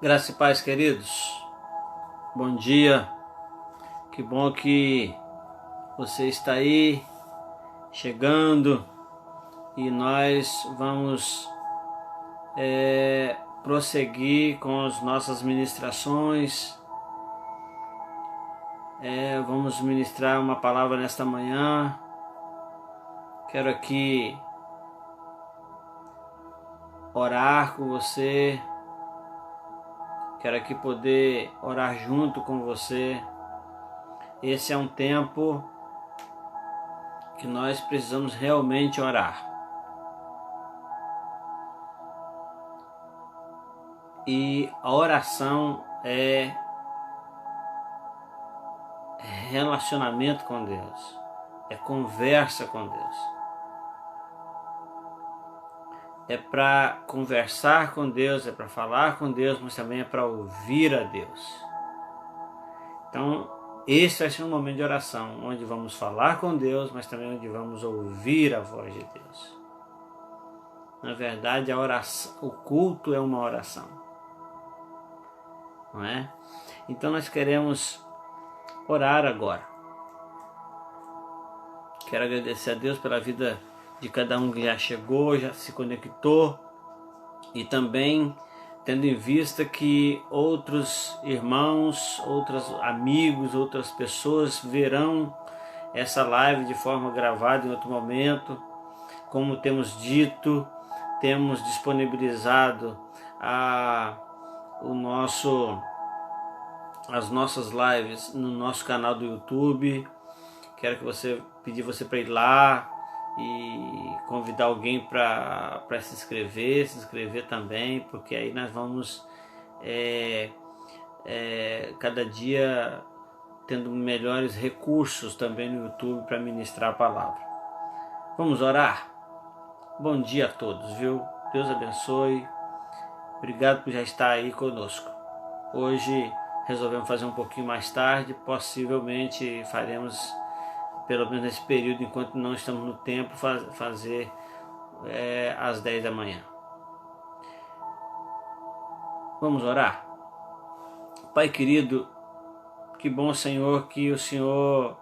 Graça e paz, queridos. Bom dia. Que bom que você está aí chegando e nós vamos prosseguir com as nossas ministrações. Vamos ministrar uma palavra nesta manhã. Quero aqui orar com você. Quero aqui poder orar junto com você. Esse é um tempo que nós precisamos realmente orar. E a oração é relacionamento com Deus, é conversa com Deus. É para conversar com Deus, é para falar com Deus, mas também é para ouvir a Deus. Então, esse vai ser um momento de oração, onde vamos falar com Deus, mas também onde vamos ouvir a voz de Deus. Na verdade, a oração, o culto é uma oração, não é? Então nós queremos orar agora. Quero agradecer a Deus pela vida de cada um que já chegou, já se conectou, e também tendo em vista que outros irmãos, outros amigos, outras pessoas verão essa live de forma gravada em outro momento. Como temos dito, temos disponibilizado as nossas lives no nosso canal do YouTube. Quero pedir você para ir lá e convidar alguém para se inscrever também, porque aí nós vamos cada dia tendo melhores recursos também no YouTube para ministrar a palavra. Vamos orar? Bom dia a todos, viu? Deus abençoe. Obrigado por já estar aí conosco. Hoje resolvemos fazer um pouquinho mais tarde, possivelmente faremos, pelo menos nesse período, enquanto não estamos no tempo, fazer às 10 da manhã. Vamos orar? Pai querido, que bom, Senhor, que o Senhor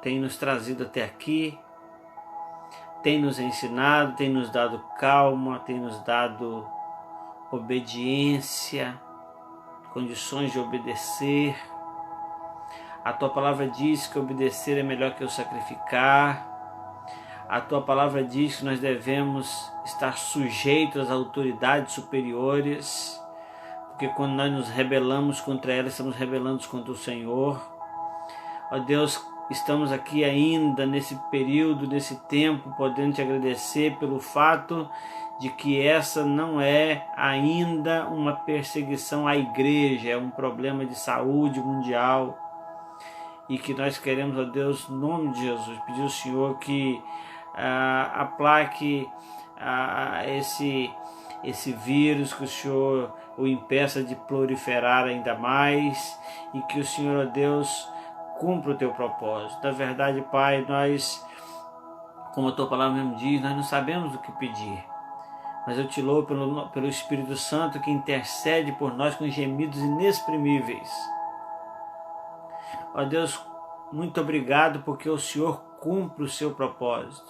tem nos trazido até aqui, tem nos ensinado, tem nos dado calma, tem nos dado obediência, condições de obedecer. A Tua palavra diz que obedecer é melhor que o sacrificar. A Tua palavra diz que nós devemos estar sujeitos às autoridades superiores, porque quando nós nos rebelamos contra elas, estamos rebelando contra o Senhor. Ó Deus, estamos aqui ainda nesse período, nesse tempo, podendo Te agradecer pelo fato de que essa não é ainda uma perseguição à igreja, é um problema de saúde mundial, e que nós queremos, ó Deus, no nome de Jesus, pedir ao Senhor que aplaque esse vírus, que o Senhor o impeça de proliferar ainda mais, e que o Senhor, ó Deus, cumpra o Teu propósito. Na verdade, Pai, nós, como a Tua palavra mesmo diz, nós não sabemos o que pedir, mas eu Te louvo pelo Espírito Santo que intercede por nós com gemidos inexprimíveis. Ó Deus, muito obrigado, porque o Senhor cumpre o Seu propósito.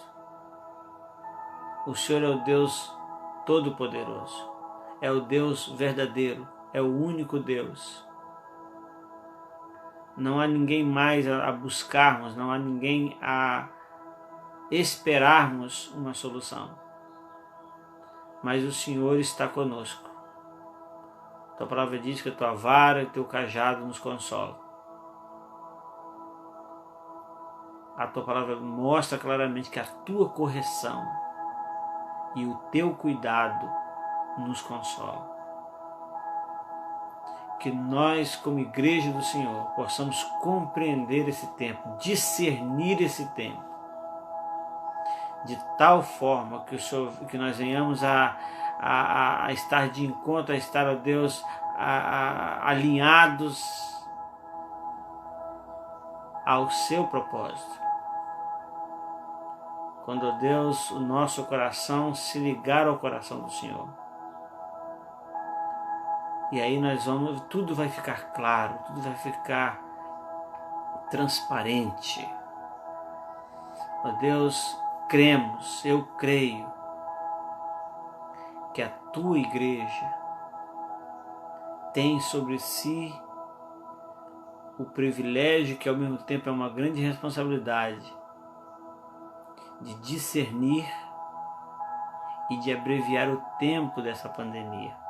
O Senhor é o Deus Todo-Poderoso, é o Deus verdadeiro, é o único Deus. Não há ninguém mais a buscarmos, não há ninguém a esperarmos uma solução. Mas o Senhor está conosco. Tua palavra diz que a Tua vara e o Teu cajado nos consolam. A Tua palavra mostra claramente que a Tua correção e o Teu cuidado nos consolam. Que nós, como igreja do Senhor, possamos compreender esse tempo, discernir esse tempo, de tal forma que nós venhamos a estar de encontro, a estar, ó Deus, alinhados ao Seu propósito. Quando, ó Deus, o nosso coração se ligar ao coração do Senhor, E aí tudo vai ficar claro, tudo vai ficar transparente. Ó Deus, cremos, eu creio que a tua igreja tem sobre si o privilégio, que ao mesmo tempo é uma grande responsabilidade, de discernir e de abreviar o tempo dessa pandemia.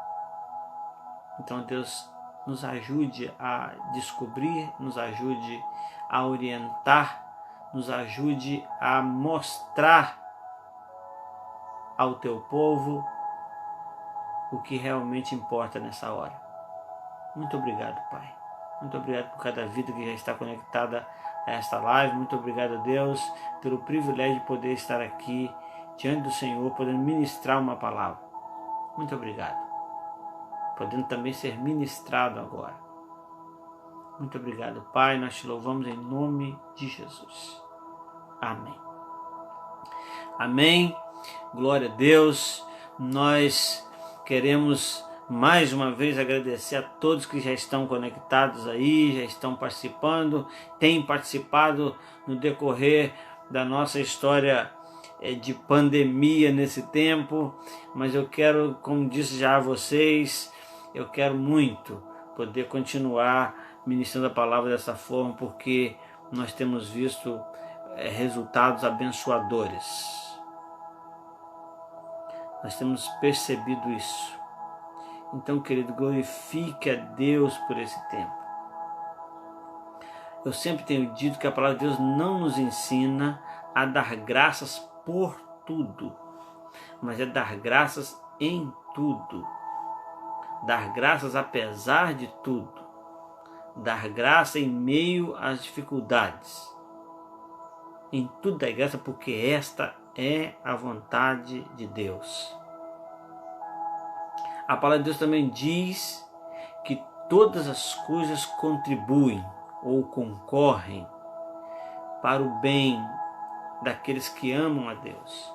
Então, Deus, nos ajude a descobrir, nos ajude a orientar, nos ajude a mostrar ao teu povo o que realmente importa nessa hora. Muito obrigado, Pai. Muito obrigado por cada vida que já está conectada a esta live. Muito obrigado, Deus, pelo privilégio de poder estar aqui diante do Senhor, podendo ministrar uma palavra. Muito obrigado. Podendo também ser ministrado agora. Muito obrigado, Pai. Nós te louvamos em nome de Jesus. Amém. Amém. Glória a Deus. Nós queremos mais uma vez agradecer a todos que já estão conectados aí, já estão participando, têm participado no decorrer da nossa história de pandemia nesse tempo, mas eu quero, como disse já a vocês, eu quero muito poder continuar ministrando a palavra dessa forma, porque nós temos visto resultados abençoadores. Nós temos percebido isso. Então, querido, glorifique a Deus por esse tempo. Eu sempre tenho dito que a palavra de Deus não nos ensina a dar graças por tudo, mas é dar graças em tudo. Dar graças apesar de tudo. Dar graça em meio às dificuldades. Em tudo dá graça, porque esta é a vontade de Deus. A palavra de Deus também diz que todas as coisas contribuem ou concorrem para o bem daqueles que amam a Deus.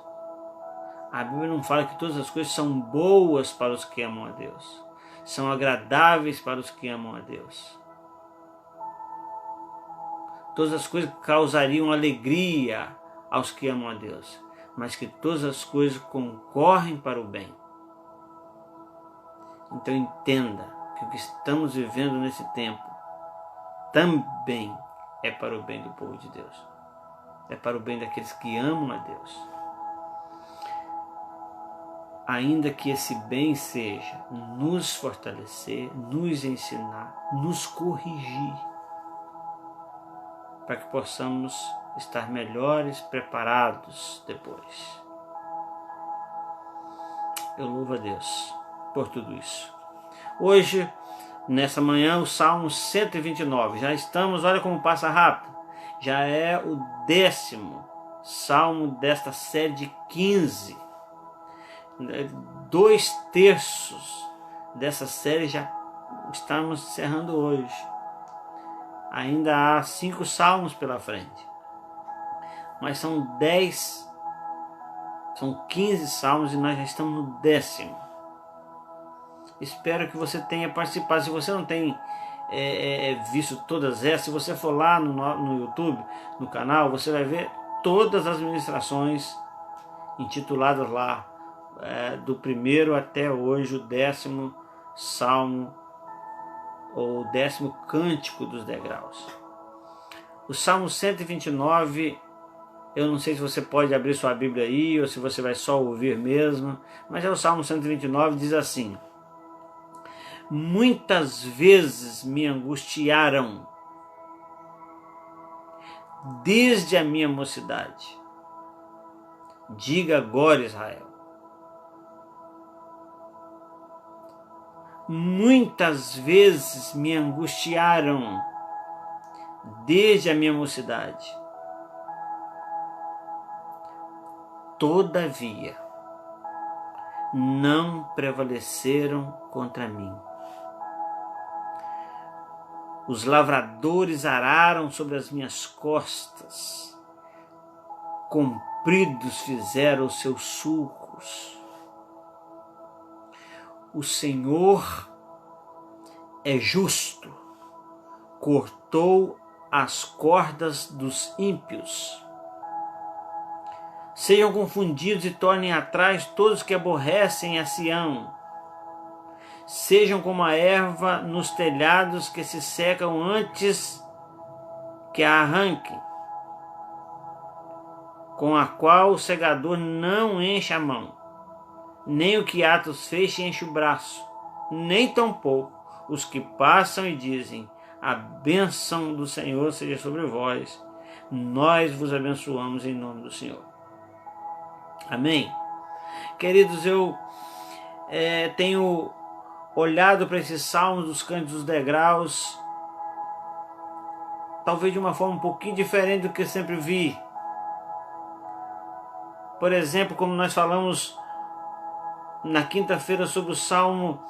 A Bíblia não fala que todas as coisas são boas para os que amam a Deus, são agradáveis para os que amam a Deus. Todas as coisas causariam alegria aos que amam a Deus, mas que todas as coisas concorrem para o bem. Então entenda que o que estamos vivendo nesse tempo também é para o bem do povo de Deus. É para o bem daqueles que amam a Deus. Ainda que esse bem seja nos fortalecer, nos ensinar, nos corrigir, para que possamos estar melhores, preparados depois. Eu louvo a Deus por tudo isso. Hoje, nessa manhã, o Salmo 129. Já estamos, olha como passa rápido. Já é o 10º Salmo desta série de 15. 2/3 dessa série já estamos encerrando hoje. Ainda há 5 salmos pela frente. Mas são 15 salmos e nós já estamos no 10º. Espero que você tenha participado. Se você não tem visto todas essas, se você for lá no YouTube, no canal, você vai ver todas as ministrações intituladas lá, do primeiro até hoje, o 10º Salmo, ou o 10º Cântico dos Degraus. O Salmo 129, eu não sei se você pode abrir sua Bíblia aí, ou se você vai só ouvir mesmo, mas é o Salmo 129, diz assim: muitas vezes me angustiaram desde a minha mocidade. Diga agora, Israel. Muitas vezes me angustiaram desde a minha mocidade. Todavia, não prevaleceram contra mim. Os lavradores araram sobre as minhas costas, compridos fizeram os seus sulcos. O Senhor é justo, cortou as cordas dos ímpios. Sejam confundidos e tornem atrás todos que aborrecem a Sião. Sejam como a erva nos telhados que se secam antes que a arranquem, com a qual o segador não enche a mão, nem o que Atos feche enche o braço, nem tampouco os que passam e dizem: a bênção do Senhor seja sobre vós, nós vos abençoamos em nome do Senhor. Amém? Queridos, eu tenho olhado para esses salmos dos Cânticos dos Degraus, talvez de uma forma um pouquinho diferente do que eu sempre vi. Por exemplo, como nós falamos na quinta-feira sobre o Salmo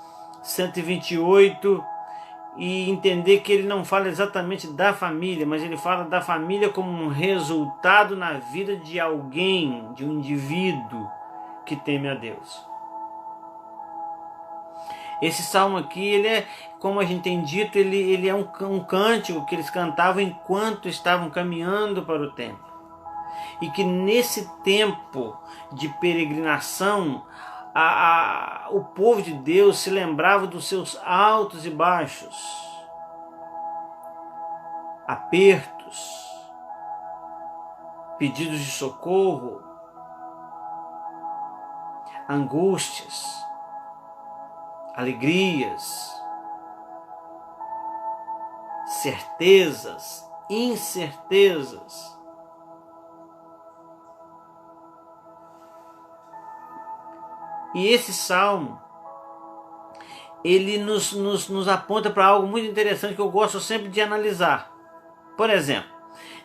128, e entender que ele não fala exatamente da família, mas ele fala da família como um resultado na vida de alguém, de um indivíduo que teme a Deus. Esse salmo aqui, ele é, como a gente tem dito, ele é um cântico que eles cantavam enquanto estavam caminhando para o templo. E que nesse tempo de peregrinação, o povo de Deus se lembrava dos seus altos e baixos, apertos, pedidos de socorro, angústias, alegrias, certezas, incertezas. E esse salmo, ele nos aponta para algo muito interessante que eu gosto sempre de analisar. Por exemplo,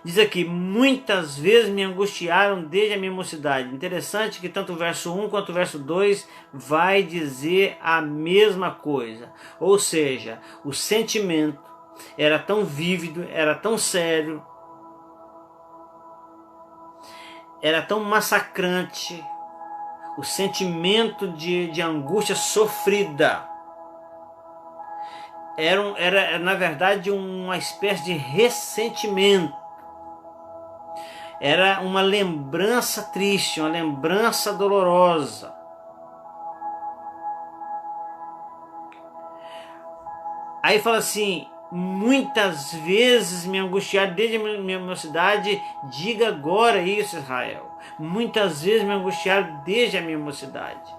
diz aqui: muitas vezes me angustiaram desde a minha mocidade. Interessante que tanto o verso 1 quanto o verso 2 vai dizer a mesma coisa. Ou seja, o sentimento era tão vívido, era tão sério, era tão massacrante, o sentimento de angústia sofrida. Era na verdade uma espécie de ressentimento. Era uma lembrança triste, uma lembrança dolorosa. Aí fala assim: muitas vezes me angustiaram desde a minha mocidade. Diga agora isso, Israel. Muitas vezes me angustiaram desde a minha mocidade.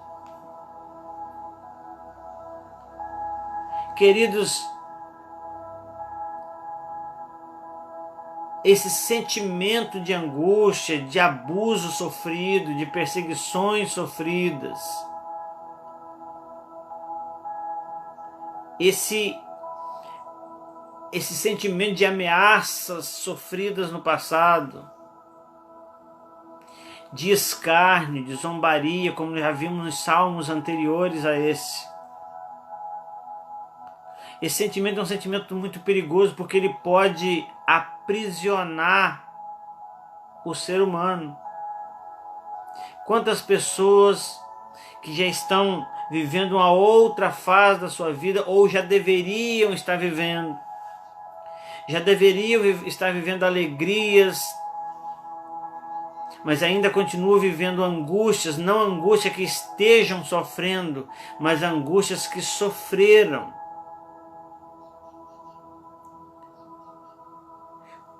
Queridos, esse sentimento de angústia, de abuso sofrido, de perseguições sofridas, esse sentimento de ameaças sofridas no passado, de escárnio, de zombaria, como já vimos nos salmos anteriores a esse. Esse sentimento é um sentimento muito perigoso, porque ele pode aprisionar o ser humano. Quantas pessoas que já estão vivendo uma outra fase da sua vida, ou já deveriam estar vivendo, já deveriam estar vivendo alegrias, mas ainda continuam vivendo angústias, não angústia que estejam sofrendo, mas angústias que sofreram.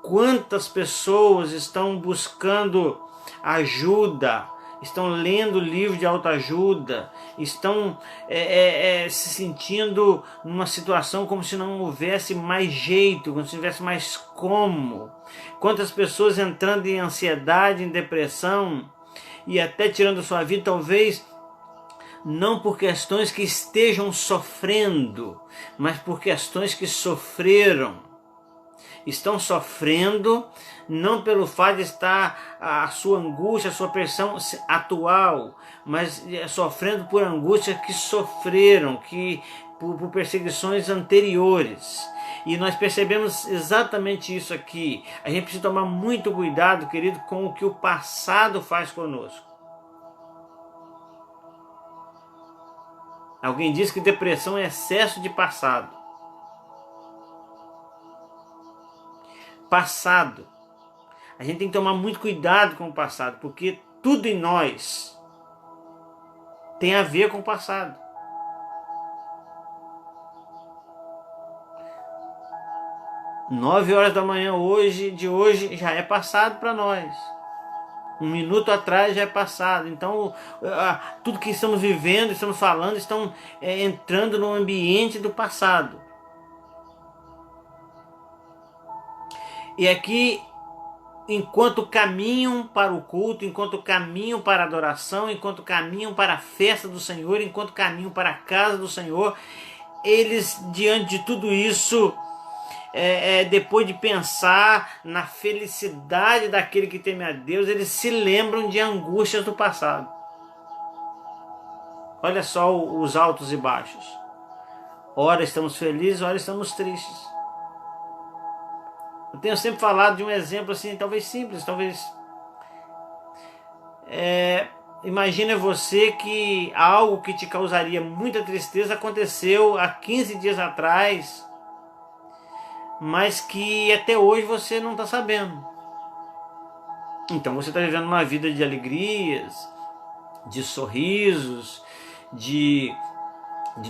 Quantas pessoas estão buscando ajuda, estão lendo livros de autoajuda, estão se sentindo numa situação como se não houvesse mais jeito, como se não tivesse mais como. Quantas pessoas entrando em ansiedade, em depressão e até tirando sua vida, talvez não por questões que estejam sofrendo, mas por questões que sofreram. Estão sofrendo não pelo fato de estar a sua angústia, a sua pressão atual, mas sofrendo por angústia que sofreram, por perseguições anteriores. E nós percebemos exatamente isso aqui. A gente precisa tomar muito cuidado, querido, com o que o passado faz conosco. Alguém diz que depressão é excesso de passado. passado. A gente tem que tomar muito cuidado com o passado, porque tudo em nós tem a ver com o passado. 9 horas da manhã de hoje já é passado para nós. 1 minuto atrás já é passado. Então, tudo que estamos vivendo, estamos falando, estão entrando no ambiente do passado. E aqui, enquanto caminham para o culto, enquanto caminham para a adoração, enquanto caminham para a festa do Senhor, enquanto caminham para a casa do Senhor, eles, diante de tudo isso, depois de pensar na felicidade daquele que teme a Deus, eles se lembram de angústias do passado. Olha só os altos e baixos. Ora estamos felizes, ora estamos tristes. Eu tenho sempre falado de um exemplo assim, talvez simples, talvez... Imagina você que algo que te causaria muita tristeza aconteceu há 15 dias atrás, mas que até hoje você não está sabendo. Então você está vivendo uma vida de alegrias, de sorrisos, de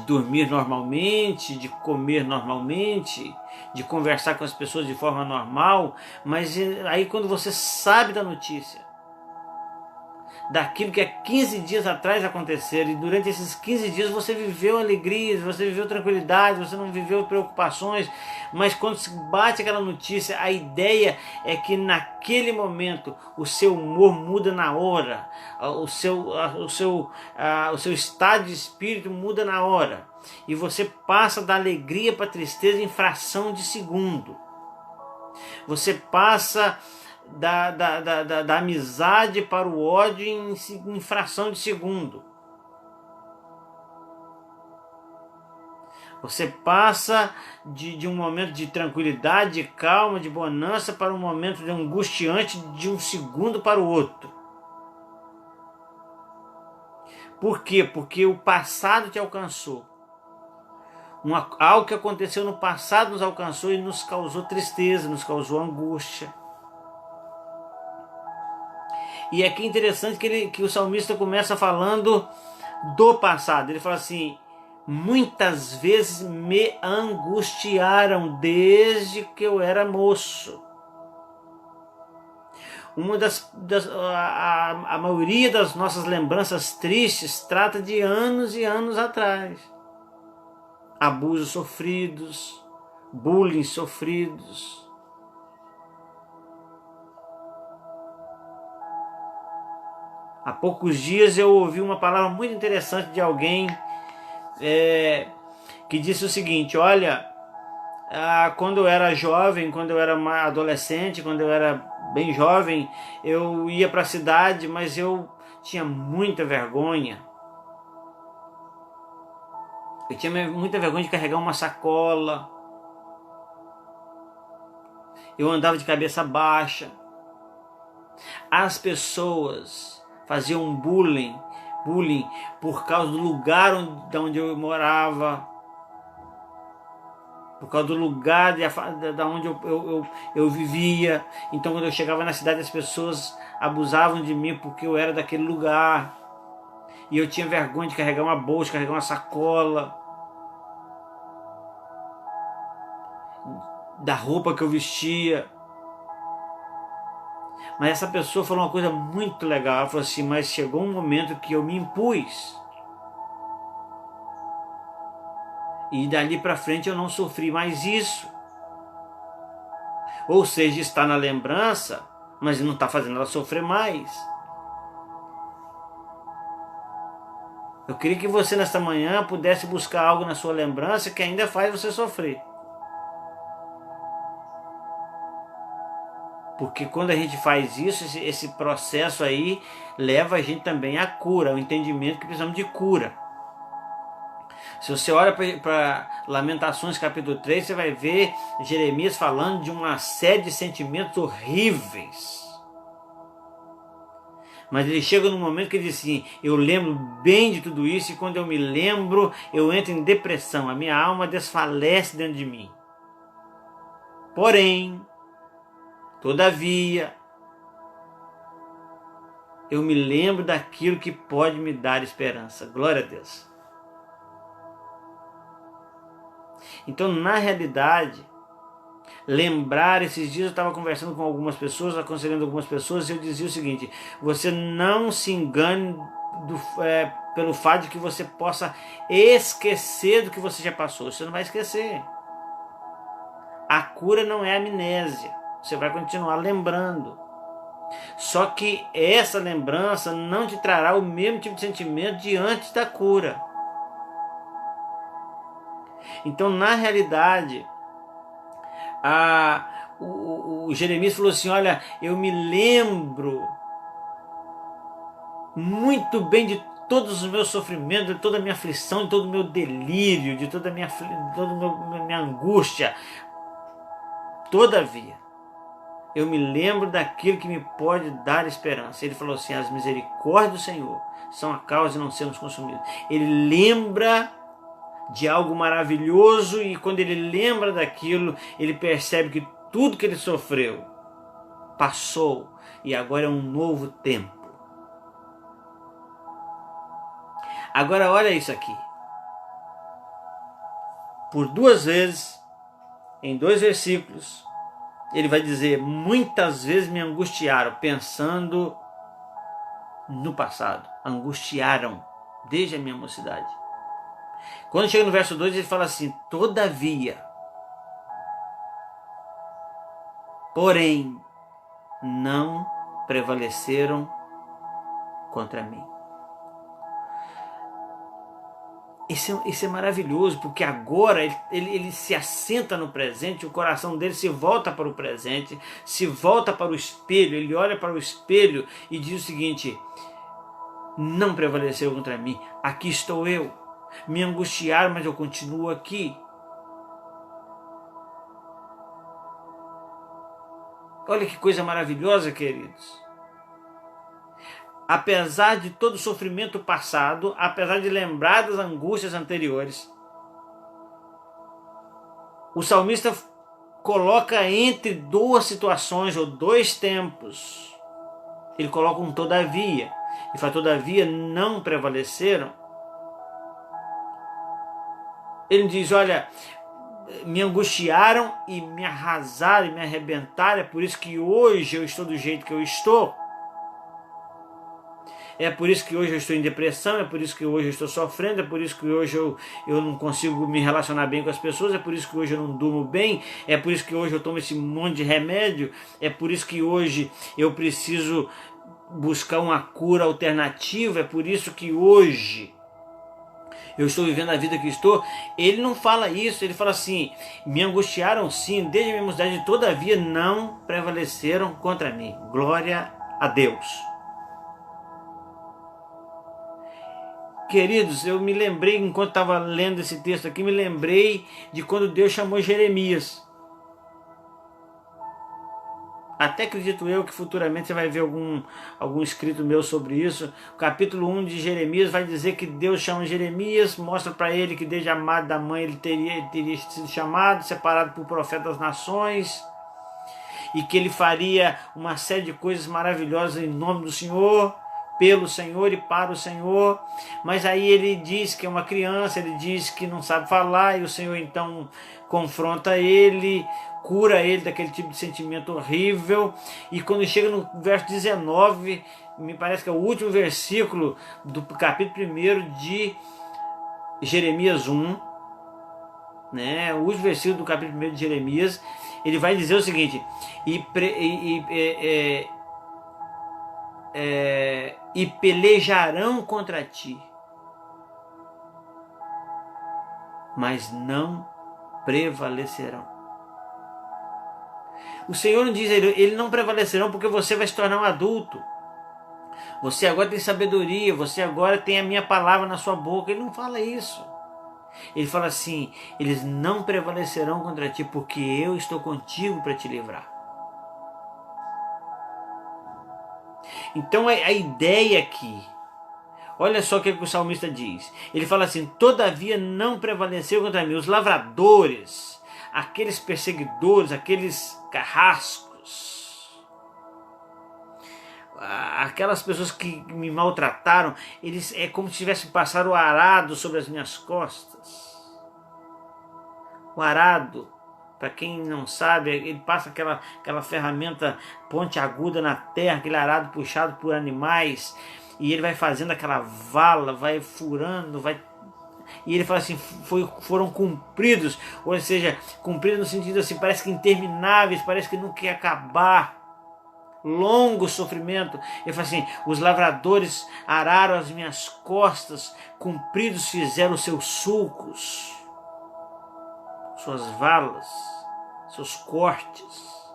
dormir normalmente, de comer normalmente, de conversar com as pessoas de forma normal, mas aí quando você sabe da notícia, daquilo que há 15 dias atrás aconteceu, e durante esses 15 dias você viveu alegrias, você viveu tranquilidade, você não viveu preocupações, mas quando se bate aquela notícia, a ideia é que naquele momento o seu humor muda na hora, o seu estado de espírito muda na hora, e você passa da alegria para a tristeza em fração de segundo. Você passa da amizade para o ódio em fração de segundo. Você passa de um momento de tranquilidade, de calma, de bonança, para um momento de angustiante de um segundo para o outro. Por quê? Porque o passado te alcançou. Algo que aconteceu no passado nos alcançou e nos causou tristeza, nos causou angústia. E aqui é interessante que o salmista começa falando do passado. Ele fala assim: muitas vezes me angustiaram desde que eu era moço. A maioria das nossas lembranças tristes trata de anos e anos atrás. Abusos sofridos, bullying sofridos. Há poucos dias eu ouvi uma palavra muito interessante de alguém que disse o seguinte: olha, quando eu era jovem, quando eu era adolescente, quando eu era bem jovem, eu ia para a cidade, mas eu tinha muita vergonha. Eu tinha muita vergonha de carregar uma sacola. Eu andava de cabeça baixa. As pessoas faziam bullying por causa do lugar onde eu morava, por causa do lugar de onde eu vivia. Então quando eu chegava na cidade, as pessoas abusavam de mim porque eu era daquele lugar, e eu tinha vergonha de carregar uma bolsa, carregar uma sacola, da roupa que eu vestia. Mas essa pessoa falou uma coisa muito legal. Ela falou assim: mas chegou um momento que eu me impus, e dali para frente eu não sofri mais isso. Ou seja, está na lembrança, mas não está fazendo ela sofrer mais. Eu queria que você nesta manhã pudesse buscar algo na sua lembrança que ainda faz você sofrer. Porque quando a gente faz isso, esse processo aí leva a gente também à cura, ao entendimento que precisamos de cura. Se você olha para Lamentações capítulo 3, você vai ver Jeremias falando de uma série de sentimentos horríveis. Mas ele chega num momento que ele diz assim: eu lembro bem de tudo isso, e quando eu me lembro, eu entro em depressão, a minha alma desfalece dentro de mim. Porém, Todavia, eu me lembro daquilo que pode me dar esperança. Glória a Deus. Então, na realidade, lembrar, esses dias eu estava conversando com algumas pessoas, aconselhando algumas pessoas, e eu dizia o seguinte: você não se engane pelo fato de que você possa esquecer do que você já passou. Você não vai esquecer. A cura não é amnésia. Você vai continuar lembrando. Só que essa lembrança não te trará o mesmo tipo de sentimento de antes da cura. Então, na realidade, o Jeremias falou assim: olha, eu me lembro muito bem de todos os meus sofrimentos, de toda a minha aflição, de todo o meu delírio, de toda a minha angústia. Todavia, eu me lembro daquilo que me pode dar esperança. Ele falou assim: as misericórdias do Senhor são a causa de não sermos consumidos. Ele lembra de algo maravilhoso, e quando ele lembra daquilo, ele percebe que tudo que ele sofreu passou e agora é um novo tempo. Agora olha isso aqui. Por 2 vezes, em 2 versículos, ele vai dizer: muitas vezes me angustiaram, pensando no passado. Angustiaram desde a minha mocidade. Quando chega no verso 2, ele fala assim: todavia, porém, não prevaleceram contra mim. Isso é maravilhoso, porque agora ele se assenta no presente, o coração dele se volta para o presente, se volta para o espelho, ele olha para o espelho e diz o seguinte: não prevaleceu contra mim, aqui estou eu, me angustiaram, mas eu continuo aqui. Olha que coisa maravilhosa, queridos. Apesar de todo o sofrimento passado, apesar de lembrar das angústias anteriores, o salmista coloca entre 2 situações ou 2 tempos. Ele coloca um todavia. E fala: todavia não prevaleceram. Ele diz: olha, me angustiaram e me arrasaram e me arrebentaram. É por isso que hoje eu estou do jeito que eu estou. É por isso que hoje eu estou em depressão, é por isso que hoje eu estou sofrendo, é por isso que hoje eu não consigo me relacionar bem com as pessoas, é por isso que hoje eu não durmo bem, é por isso que hoje eu tomo esse monte de remédio, é por isso que hoje eu preciso buscar uma cura alternativa, é por isso que hoje eu estou vivendo a vida que estou. Ele não fala isso, ele fala assim: me angustiaram sim, desde a minha mocidade, todavia não prevaleceram contra mim. Glória a Deus. Queridos, eu me lembrei, enquanto estava lendo esse texto aqui, me lembrei de quando Deus chamou Jeremias. Até acredito eu que futuramente você vai ver algum escrito meu sobre isso. O capítulo 1 de Jeremias vai dizer que Deus chama Jeremias, mostra para ele que desde a amado da mãe ele teria sido chamado, separado por profeta das nações, e que ele faria uma série de coisas maravilhosas em nome do Senhor, pelo Senhor e para o Senhor. Mas aí ele diz que é uma criança, ele diz que não sabe falar, e o Senhor então confronta ele, cura ele daquele tipo de sentimento horrível. E quando chega no verso 19, me parece que é o último versículo do capítulo 1 de Jeremias 1, né? O último versículo do capítulo 1 de Jeremias, ele vai dizer o seguinte: e pelejarão contra ti, mas não prevalecerão. O Senhor não diz, ele não prevalecerão porque você vai se tornar um adulto. Você agora tem sabedoria, você agora tem a minha palavra na sua boca. Ele não fala isso. Ele fala assim: eles não prevalecerão contra ti porque eu estou contigo para te livrar. Então a ideia aqui, olha só o que o salmista diz. Ele fala assim: todavia não prevaleceu contra mim. Os lavradores, aqueles perseguidores, aqueles carrascos, aquelas pessoas que me maltrataram, eles é como se tivessem passado o arado sobre as minhas costas. O arado, para quem não sabe, ele passa aquela ferramenta pontiaguda na terra, aquele arado puxado por animais, e ele vai fazendo aquela vala, vai furando, e ele fala assim, foram cumpridos, ou seja, cumpridos no sentido assim, parece que intermináveis, parece que nunca ia acabar. Longo sofrimento. Ele fala assim, os lavradores araram as minhas costas, compridos fizeram os seus sulcos, suas valas, seus cortes.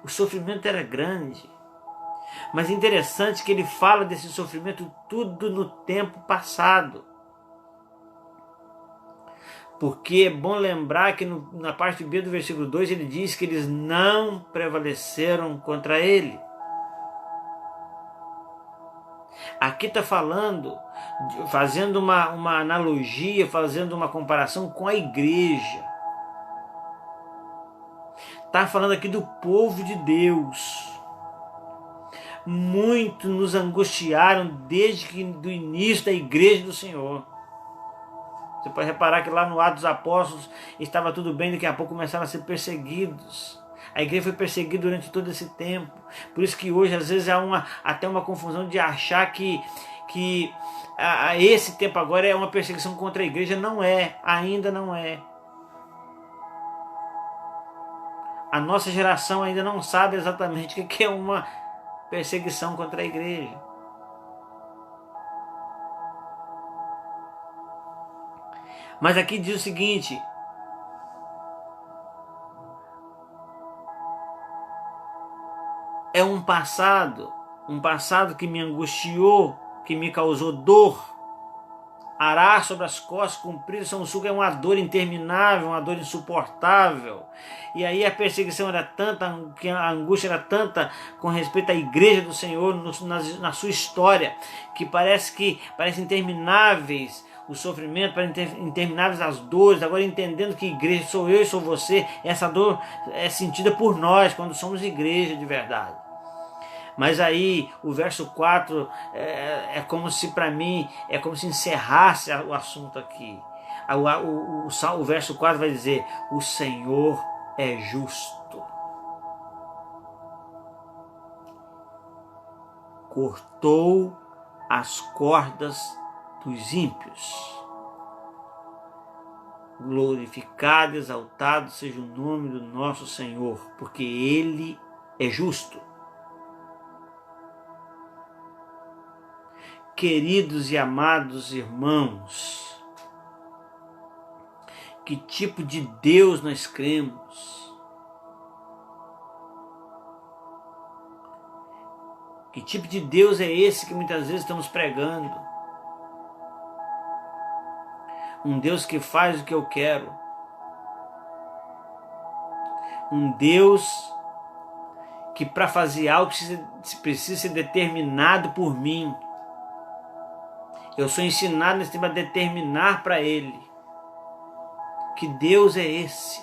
O sofrimento era grande, mas é interessante que ele fala desse sofrimento tudo no tempo passado. Porque é bom lembrar que na parte B do versículo 2 ele diz que eles não prevaleceram contra ele. Aqui está falando, fazendo uma analogia, fazendo uma comparação com a igreja. Está falando aqui do povo de Deus. Muitos nos angustiaram desde do início da igreja do Senhor. Você pode reparar que lá no Atos dos Apóstolos estava tudo bem, daqui a pouco começaram a ser perseguidos. A igreja foi perseguida durante todo esse tempo. Por isso que hoje às vezes há até uma confusão de achar que esse tempo agora é uma perseguição contra a igreja. Não é, ainda não é. A nossa geração ainda não sabe exatamente o que é uma perseguição contra a igreja. Mas aqui diz o seguinte: é um passado que me angustiou, que me causou dor. Arar sobre as costas, cumprir São Suco é uma dor interminável, uma dor insuportável. E aí a perseguição era tanta, que a angústia era tanta com respeito à igreja do Senhor na sua história, que parece intermináveis o sofrimento, parece intermináveis as dores. Agora entendendo que igreja sou eu e sou você, essa dor é sentida por nós quando somos igreja de verdade. Mas aí o verso 4 é como se, para mim, é como se encerrasse o assunto aqui. O verso 4 vai dizer: o Senhor é justo. Cortou as cordas dos ímpios. Glorificado, exaltado seja o nome do nosso Senhor, porque Ele é justo. Queridos e amados irmãos, que tipo de Deus nós cremos? Que tipo de Deus é esse que muitas vezes estamos pregando? Um Deus que faz o que eu quero. Um Deus que para fazer algo precisa ser determinado por mim. Eu sou ensinado nesse tempo a determinar para Ele. Que Deus é esse?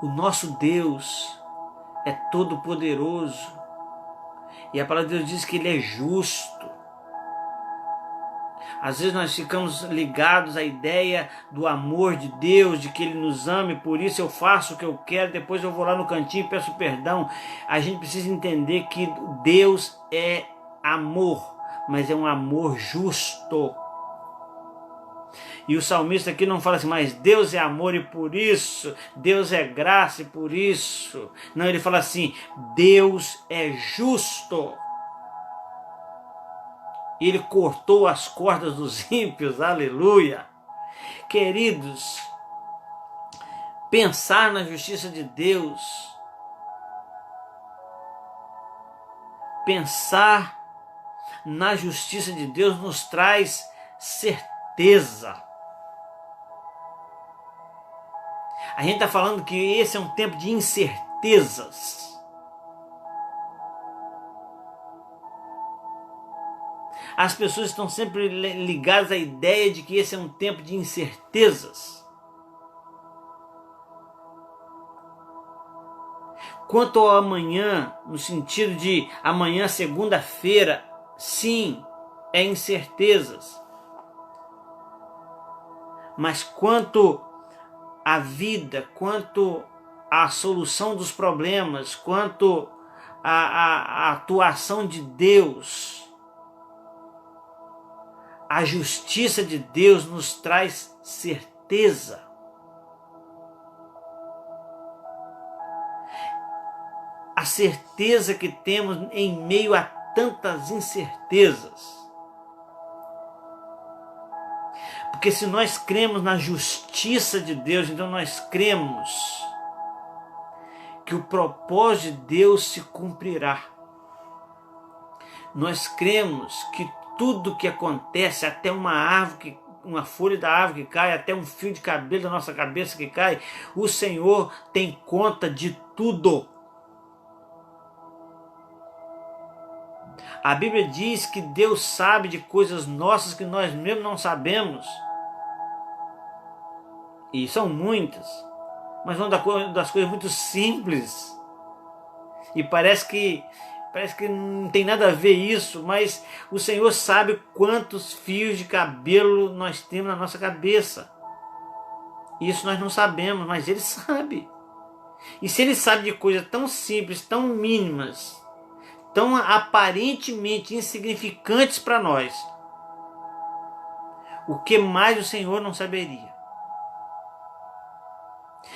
O nosso Deus é todo poderoso. E a palavra de Deus diz que Ele é justo. Às vezes nós ficamos ligados à ideia do amor de Deus, de que Ele nos ama e por isso eu faço o que eu quero, depois eu vou lá no cantinho e peço perdão. A gente precisa entender que Deus é amor, mas é um amor justo. E o salmista aqui não fala assim, mas Deus é amor e por isso, Deus é graça e por isso. Não, ele fala assim, Deus é justo. E Ele cortou as cordas dos ímpios, aleluia. Queridos, pensar na justiça de Deus, pensar na justiça de Deus nos traz certeza. A gente está falando que esse é um tempo de incertezas. As pessoas estão sempre ligadas à ideia de que esse é um tempo de incertezas. Quanto ao amanhã, no sentido de amanhã, segunda-feira, sim, é incertezas. Mas quanto à vida, quanto à solução dos problemas, quanto à atuação de Deus, a justiça de Deus nos traz certeza. A certeza que temos em meio a tantas incertezas. Porque se nós cremos na justiça de Deus, então nós cremos que o propósito de Deus se cumprirá. Nós cremos que tudo que acontece, até uma árvore, uma folha da árvore que cai, até um fio de cabelo da nossa cabeça que cai, o Senhor tem conta de tudo. A Bíblia diz que Deus sabe de coisas nossas que nós mesmos não sabemos. E são muitas, mas são das coisas muito simples. E parece que não tem nada a ver isso, mas o Senhor sabe quantos fios de cabelo nós temos na nossa cabeça. Isso nós não sabemos, mas Ele sabe. E se Ele sabe de coisas tão simples, tão mínimas, tão aparentemente insignificantes para nós, o que mais o Senhor não saberia?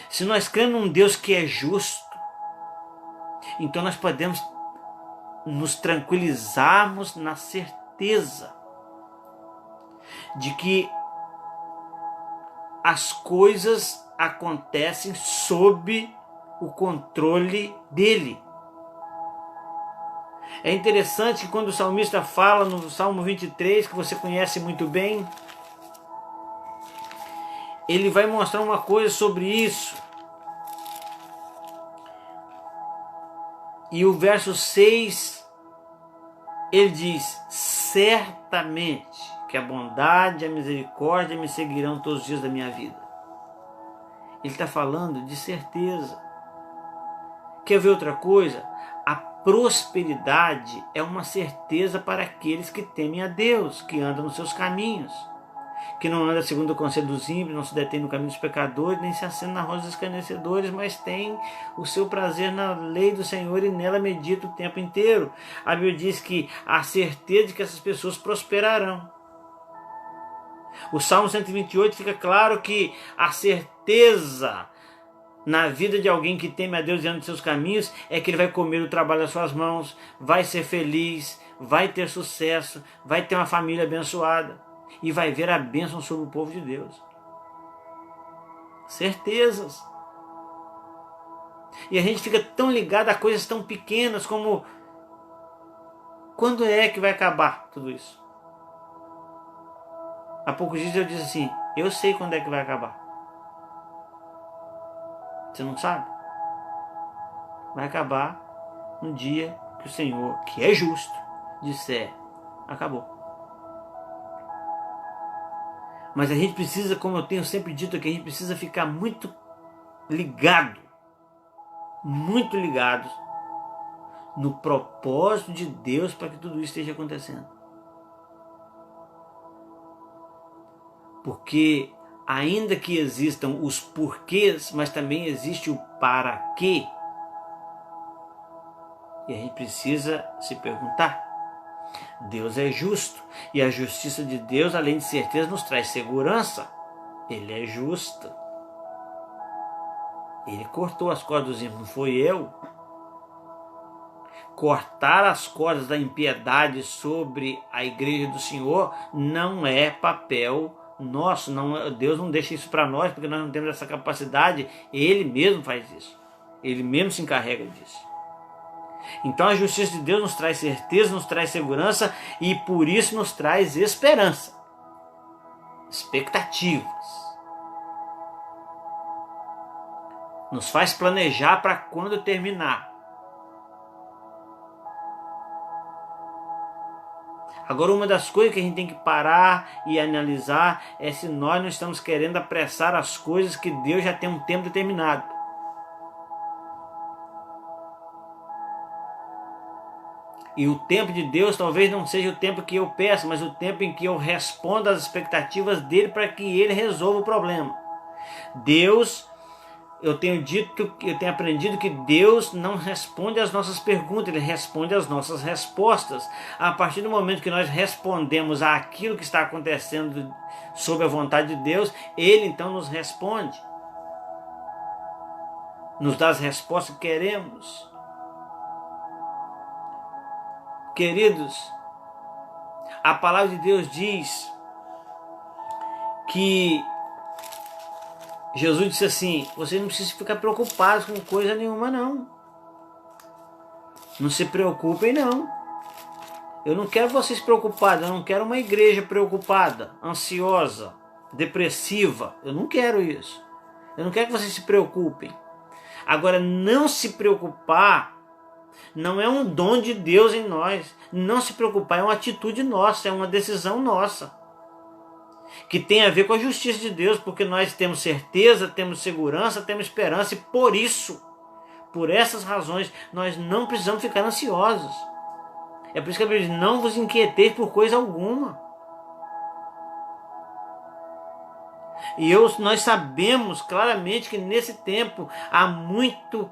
Se nós cremos num Deus que é justo, então nós podemos nos tranquilizarmos na certeza de que as coisas acontecem sob o controle dele. É interessante que quando o salmista fala no Salmo 23, que você conhece muito bem, ele vai mostrar uma coisa sobre isso. E o verso 6, ele diz: certamente que a bondade e a misericórdia me seguirão todos os dias da minha vida. Ele está falando de certeza. Quer ver outra coisa? A prosperidade é uma certeza para aqueles que temem a Deus, que andam nos seus caminhos, que não anda segundo o conselho dos ímpios, não se detém no caminho dos pecadores, nem se assenta na roda dos escarnecedores, mas tem o seu prazer na lei do Senhor e nela medita o tempo inteiro. A Bíblia diz que há certeza de que essas pessoas prosperarão. O Salmo 128 fica claro que a certeza na vida de alguém que teme a Deus e anda em seus caminhos é que ele vai comer o trabalho das suas mãos, vai ser feliz, vai ter sucesso, vai ter uma família abençoada e vai ver a bênção sobre o povo de Deus. Certezas. E a gente fica tão ligado a coisas tão pequenas como: quando é que vai acabar tudo isso? Há poucos dias eu disse assim: eu sei quando é que vai acabar. Você não sabe? Vai acabar no dia que o Senhor, que é justo, disser: acabou. Mas a gente precisa, como eu tenho sempre dito aqui, a gente precisa ficar muito ligados no propósito de Deus para que tudo isso esteja acontecendo. Porque ainda que existam os porquês, mas também existe o para quê. E a gente precisa se perguntar. Deus é justo, e a justiça de Deus, além de certeza, nos traz segurança. Ele é justo. Ele cortou as cordas dos ímpios, não foi eu. Cortar as cordas da impiedade sobre a igreja do Senhor não é papel nosso. Não, Deus não deixa isso para nós, porque nós não temos essa capacidade. Ele mesmo faz isso. Ele mesmo se encarrega disso. Então a justiça de Deus nos traz certeza, nos traz segurança e por isso nos traz esperança, expectativas. Nos faz planejar para quando terminar. Agora, uma das coisas que a gente tem que parar e analisar é se nós não estamos querendo apressar as coisas que Deus já tem um tempo determinado. E o tempo de Deus talvez não seja o tempo que eu peço, mas o tempo em que eu respondo às expectativas dele para que ele resolva o problema. Deus, eu tenho aprendido que Deus não responde às nossas perguntas, Ele responde às nossas respostas. A partir do momento que nós respondemos àquilo que está acontecendo sob a vontade de Deus, Ele então nos responde, nos dá as respostas que queremos. Queridos, a palavra de Deus diz que Jesus disse assim: vocês não precisam ficar preocupados com coisa nenhuma não. Não se preocupem não. Eu não quero vocês preocupados, eu não quero uma igreja preocupada, ansiosa, depressiva. Eu não quero isso. Eu não quero que vocês se preocupem. Agora, não se preocupar não é um dom de Deus em nós. Não se preocupar é uma atitude nossa, é uma decisão nossa, que tem a ver com a justiça de Deus, porque nós temos certeza, temos segurança, temos esperança, e por isso, por essas razões, nós não precisamos ficar ansiosos. É por isso que a Bíblia diz: não vos inquieteis por coisa alguma. E nós sabemos claramente que nesse tempo há muitos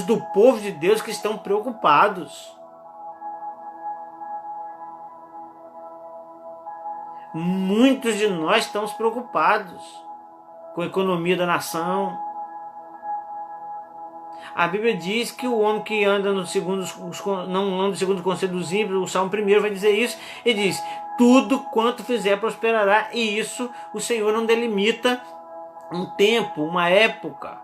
do povo de Deus que estão preocupados. Muitos de nós estamos preocupados com a economia da nação. A Bíblia diz que o homem que anda não anda segundo o conselho dos ímpios, o Salmo 1 vai dizer isso. Ele diz: tudo quanto fizer prosperará. E isso o Senhor não delimita um tempo, uma época,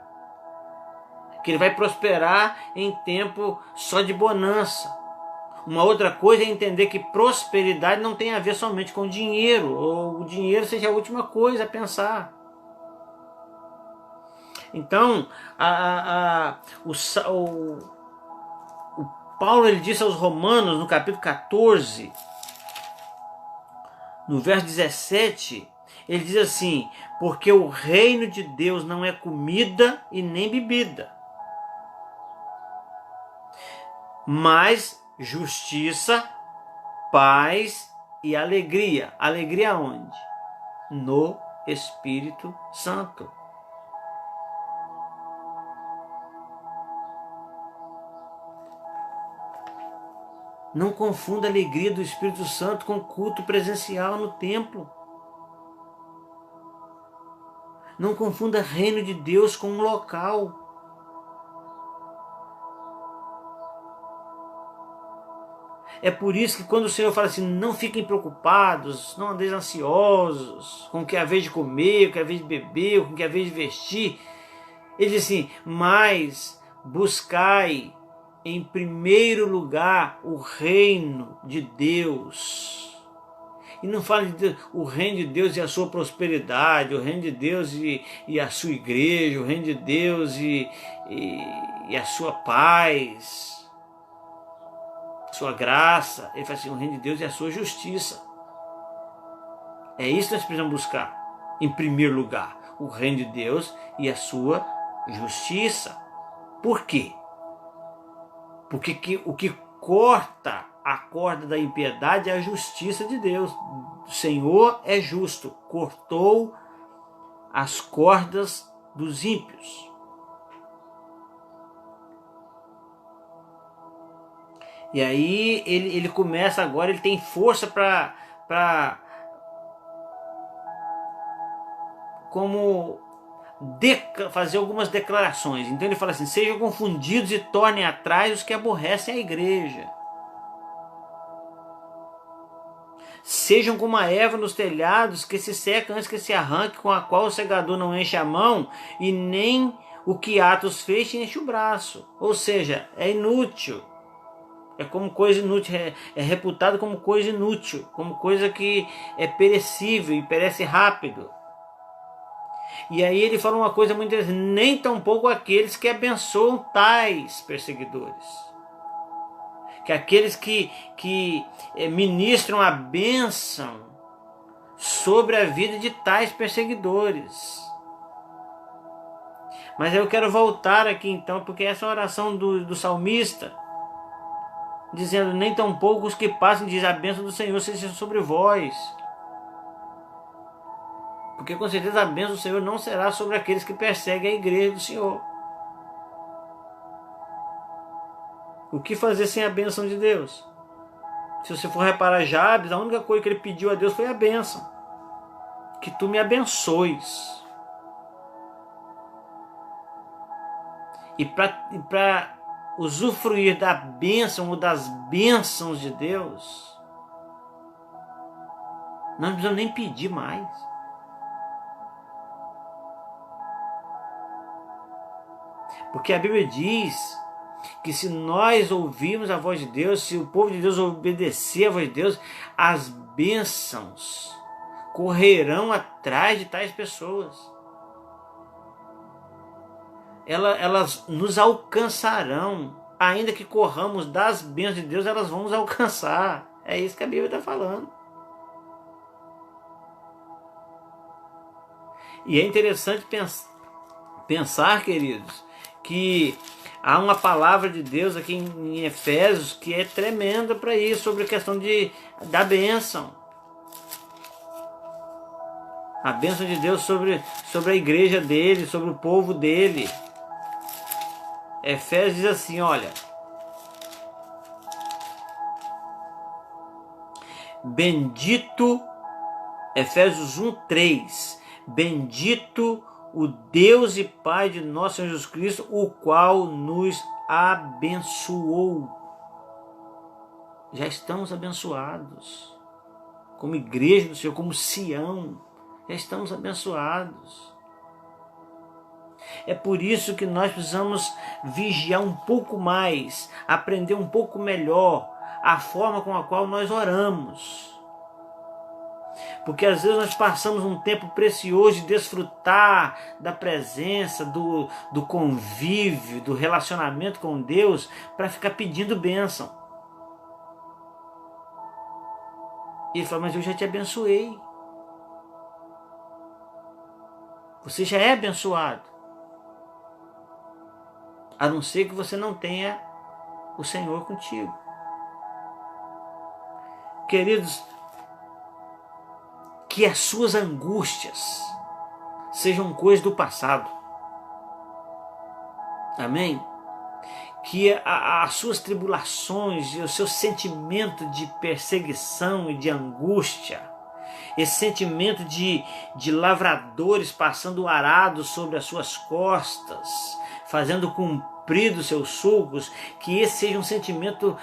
que ele vai prosperar em tempo só de bonança. Uma outra coisa é entender que prosperidade não tem a ver somente com dinheiro, ou o dinheiro seja a última coisa a pensar. Então, o Paulo, ele disse aos Romanos, no capítulo 14, no verso 17, ele diz assim: porque o reino de Deus não é comida e nem bebida, mas justiça, paz e alegria. Alegria onde? No Espírito Santo. Não confunda a alegria do Espírito Santo com culto presencial no templo. Não confunda reino de Deus com um local. É por isso que quando o Senhor fala assim: não fiquem preocupados, não andeis ansiosos com o que é a vez de comer, com o que é a vez de beber, com o que é a vez de vestir, ele diz assim: mas buscai em primeiro lugar o reino de Deus. E não fala de o reino de Deus e a sua prosperidade, o reino de Deus e a sua igreja, o reino de Deus e a sua paz, sua graça. Ele fala assim: o reino de Deus e a sua justiça. É isso que nós precisamos buscar. Em primeiro lugar, o reino de Deus e a sua justiça. Por quê? Porque o que corta a corda da impiedade é a justiça de Deus. O Senhor é justo, cortou as cordas dos ímpios. E aí ele começa agora, ele tem força para como fazer algumas declarações. Então ele fala assim: sejam confundidos e tornem atrás os que aborrecem a igreja. Sejam como a erva nos telhados, que se seca antes que se arranque, com a qual o segador não enche a mão, e nem o que Atos fez enche o braço. Ou seja, é inútil. É como coisa inútil, é reputado como coisa inútil, como coisa que é perecível e perece rápido. E aí ele fala uma coisa muito interessante: nem tampouco aqueles que abençoam tais perseguidores. Que aqueles que ministram a bênção sobre a vida de tais perseguidores. Mas eu quero voltar aqui então, porque essa oração do salmista, dizendo: nem tampouco os que passem, diz, a bênção do Senhor seja sobre vós. Porque com certeza a bênção do Senhor não será sobre aqueles que perseguem a igreja do Senhor. O que fazer sem a bênção de Deus? Se você for reparar Jabes, a única coisa que ele pediu a Deus foi a bênção. Que tu me abençoes. E para usufruir da bênção ou das bênçãos de Deus, nós não precisamos nem pedir mais. Porque a Bíblia diz que se nós ouvirmos a voz de Deus, se o povo de Deus obedecer a voz de Deus, as bênçãos correrão atrás de tais pessoas. Elas nos alcançarão. Ainda que corramos das bênçãos de Deus, elas vão nos alcançar. É isso que a Bíblia está falando. E é interessante pensar, queridos, que há uma palavra de Deus aqui em Efésios que é tremenda para isso, sobre a questão da bênção. A bênção de Deus sobre a igreja dele, sobre o povo dele. Efésios diz assim, olha: bendito, Efésios 1:3, bendito o Deus e Pai de nosso Senhor Jesus Cristo, o qual nos abençoou. Já estamos abençoados, como igreja do Senhor, como Sião, já estamos abençoados. É por isso que nós precisamos vigiar um pouco mais, aprender um pouco melhor a forma com a qual nós oramos. Porque às vezes nós passamos um tempo precioso de desfrutar da presença, do convívio, do relacionamento com Deus, para ficar pedindo bênção. E ele fala: mas eu já te abençoei. Você já é abençoado. A não ser que você não tenha o Senhor contigo. Queridos, que as suas angústias sejam coisas do passado. Amém? Que as suas tribulações e o seu sentimento de perseguição e de angústia, esse sentimento de lavradores passando o arado sobre as suas costas, fazendo cumprir os seus sulcos, que esse seja um sentimento,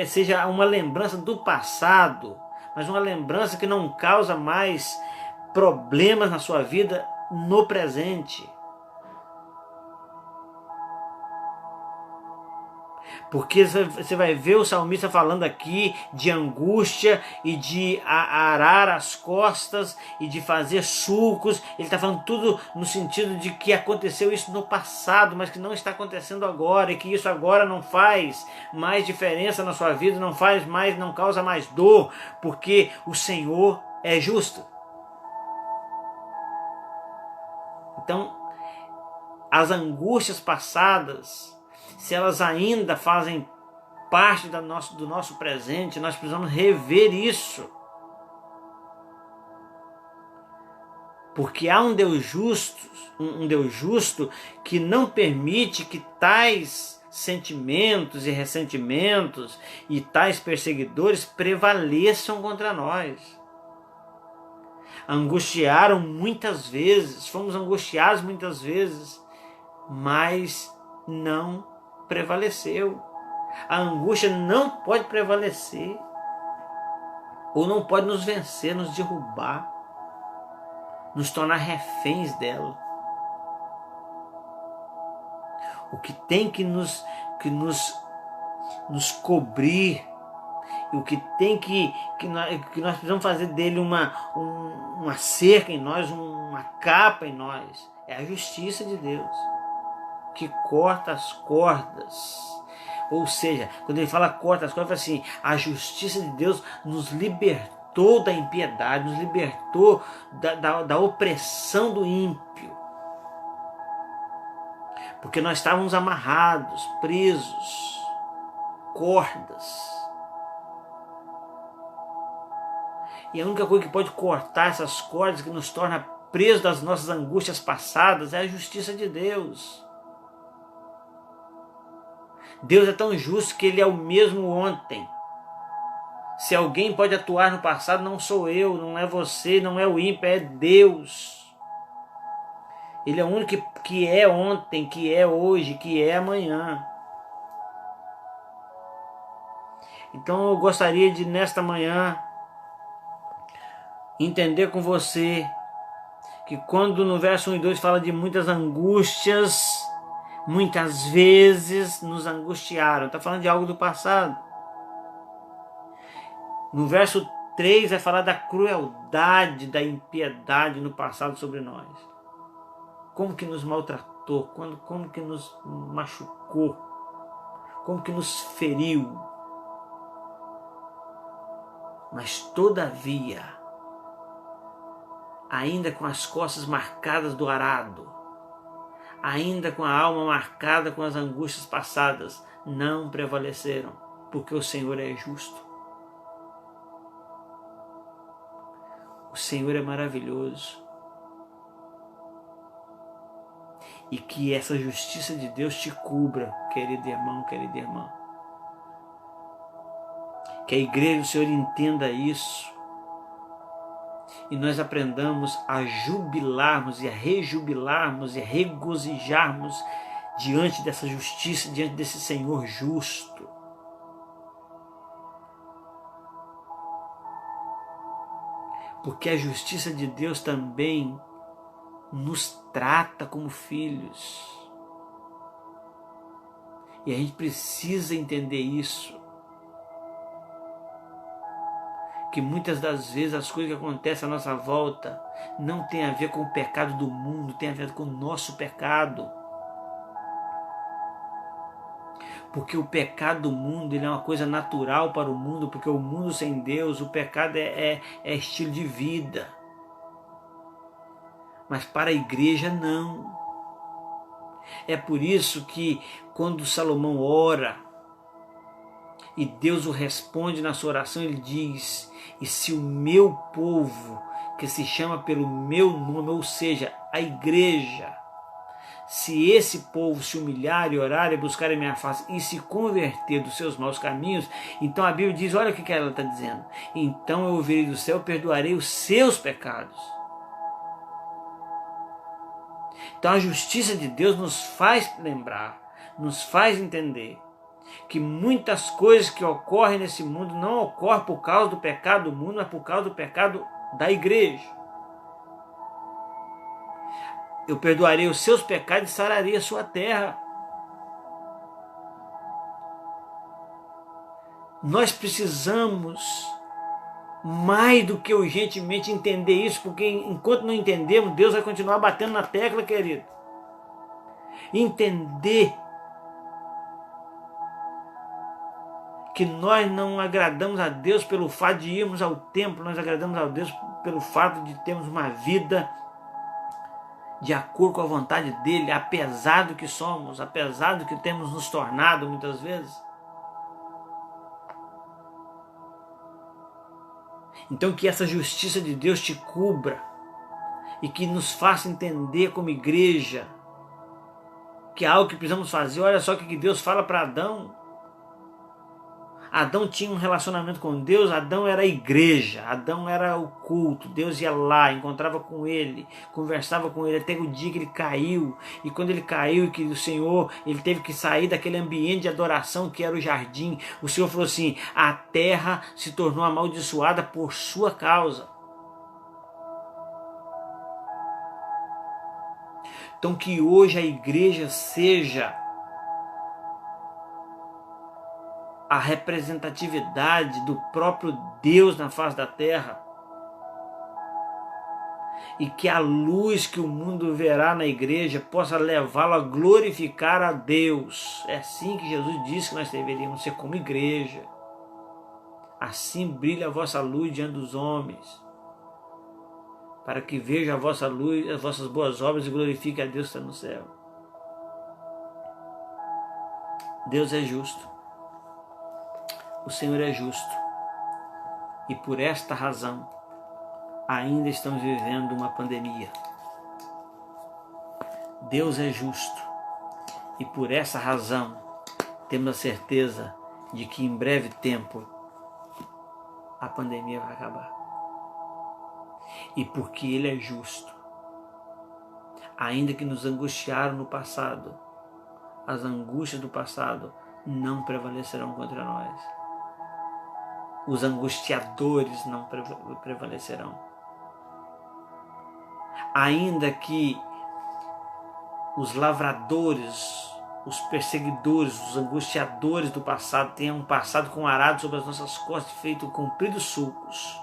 seja uma lembrança do passado, mas uma lembrança que não causa mais problemas na sua vida no presente. Porque você vai ver o salmista falando aqui de angústia e de arar as costas e de fazer sulcos. Ele está falando tudo no sentido de que aconteceu isso no passado, mas que não está acontecendo agora, e que isso agora não faz mais diferença na sua vida, não causa mais dor, porque o Senhor é justo. Então, as angústias passadas, se elas ainda fazem parte do nosso presente, nós precisamos rever isso. Porque há um Deus justo que não permite que tais sentimentos e ressentimentos e tais perseguidores prevaleçam contra nós. Angustiaram muitas vezes, fomos angustiados muitas vezes, mas não prevaleceu. A angústia não pode prevalecer, ou não pode nos vencer, nos derrubar, nos tornar reféns dela. O que tem que nos cobrir, o que tem que nós precisamos fazer dele uma cerca em nós, uma capa em nós, é a justiça de Deus, que corta as cordas. Ou seja, quando ele fala corta as cordas, assim, a justiça de Deus nos libertou da impiedade, nos libertou da opressão do ímpio. Porque nós estávamos amarrados, presos, cordas. E a única coisa que pode cortar essas cordas, que nos torna presos das nossas angústias passadas, é a justiça de Deus. Deus é tão justo que Ele é o mesmo ontem. Se alguém pode atuar no passado, não sou eu, não é você, não é o ímpio, é Deus. Ele é o único que é ontem, que é hoje, que é amanhã. Então eu gostaria de, nesta manhã, entender com você que quando no verso 1 e 2 fala de muitas angústias, muitas vezes nos angustiaram. Está falando de algo do passado. No verso 3 vai falar da crueldade, da impiedade no passado sobre nós. Como que nos maltratou, como que nos machucou, como que nos feriu. Mas todavia, ainda com as costas marcadas do arado, ainda com a alma marcada com as angústias passadas, não prevaleceram, porque o Senhor é justo. O Senhor é maravilhoso. E que essa justiça de Deus te cubra, querido irmão, querida irmã. Que a igreja do Senhor entenda isso. E nós aprendamos a jubilarmos e a rejubilarmos e a regozijarmos diante dessa justiça, diante desse Senhor justo. Porque a justiça de Deus também nos trata como filhos. E a gente precisa entender isso. Que muitas das vezes as coisas que acontecem à nossa volta não tem a ver com o pecado do mundo, tem a ver com o nosso pecado. Porque o pecado do mundo ele é uma coisa natural para o mundo, porque o mundo sem Deus, o pecado é estilo de vida. Mas para a igreja não. É por isso que quando Salomão ora e Deus o responde na sua oração, ele diz: e se o meu povo, que se chama pelo meu nome, ou seja, a igreja, se esse povo se humilhar e orar e buscar a minha face e se converter dos seus maus caminhos, então a Bíblia diz, olha o que ela está dizendo, então eu ouvirei do céu, perdoarei os seus pecados. Então a justiça de Deus nos faz lembrar, nos faz entender que muitas coisas que ocorrem nesse mundo não ocorrem por causa do pecado do mundo, mas por causa do pecado da igreja. Eu perdoarei os seus pecados e sararei a sua terra. Nós precisamos mais do que urgentemente entender isso, porque enquanto não entendemos, Deus vai continuar batendo na tecla, querido. Entender que nós não agradamos a Deus pelo fato de irmos ao templo, nós agradamos a Deus pelo fato de termos uma vida de acordo com a vontade dele, apesar do que somos, apesar do que temos nos tornado muitas vezes. Então que essa justiça de Deus te cubra e que nos faça entender como igreja que é algo que precisamos fazer. Olha só o que Deus fala para Adão. Adão tinha um relacionamento com Deus, Adão era a igreja, Adão era o culto, Deus ia lá, encontrava com ele, conversava com ele, até o dia que ele caiu, e quando ele caiu, que o Senhor, ele teve que sair daquele ambiente de adoração que era o jardim, o Senhor falou assim, a terra se tornou amaldiçoada por sua causa. Então que hoje a igreja seja a representatividade do próprio Deus na face da terra. E que a luz que o mundo verá na igreja possa levá-lo a glorificar a Deus. É assim que Jesus disse que nós deveríamos ser como igreja. Assim brilha a vossa luz diante dos homens, para que veja a vossa luz, as vossas boas obras e glorifique a Deus que está no céu. Deus é justo. O Senhor é justo e por esta razão ainda estamos vivendo uma pandemia. Deus é justo e por essa razão temos a certeza de que em breve tempo a pandemia vai acabar. E porque Ele é justo, ainda que nos angustiaram no passado, as angústias do passado não prevalecerão contra nós. Os angustiadores não prevalecerão. Ainda que os lavradores, os perseguidores, os angustiadores do passado tenham passado com arado sobre as nossas costas e feito compridos sulcos,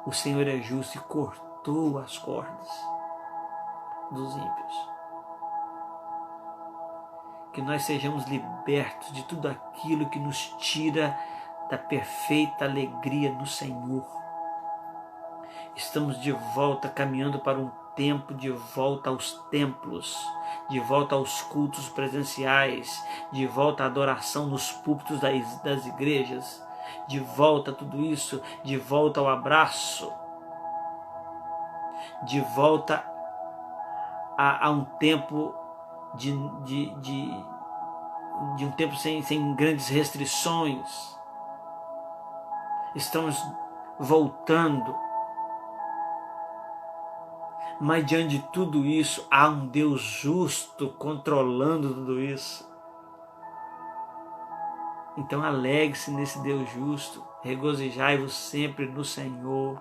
o Senhor é justo e cortou as cordas dos ímpios. Que nós sejamos libertos de tudo aquilo que nos tira da perfeita alegria no Senhor. Estamos de volta, caminhando para um tempo de volta aos templos, de volta aos cultos presenciais, de volta à adoração nos púlpitos das igrejas, de volta a tudo isso, de volta ao abraço, de volta a um tempo de um tempo sem grandes restrições. Estamos voltando. Mas diante de tudo isso, há um Deus justo controlando tudo isso. Então alegre-se nesse Deus justo, regozijai-vos sempre no Senhor.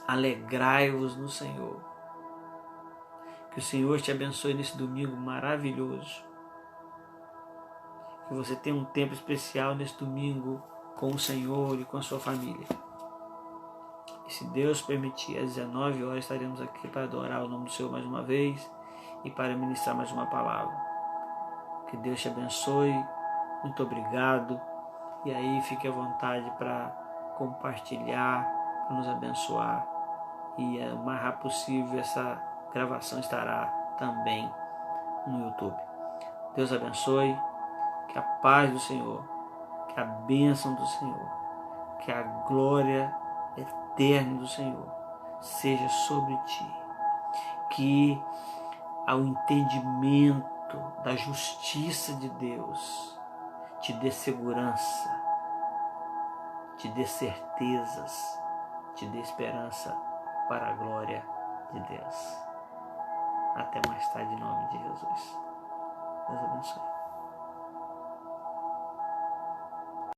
Alegrai-vos no Senhor. Que o Senhor te abençoe nesse domingo maravilhoso. Que você tenha um tempo especial nesse domingo com o Senhor e com a sua família. E se Deus permitir, às 19 horas estaremos aqui para adorar o nome do Senhor mais uma vez e para ministrar mais uma palavra. Que Deus te abençoe. Muito obrigado. E aí fique à vontade para compartilhar, para nos abençoar. E o mais rápido possível essa gravação estará também no YouTube. Deus abençoe. Que a paz do Senhor, que a bênção do Senhor, que a glória eterna do Senhor seja sobre ti. Que ao entendimento da justiça de Deus te dê segurança, te dê certezas, te dê esperança para a glória de Deus. Até mais tarde, em nome de Jesus. Deus abençoe.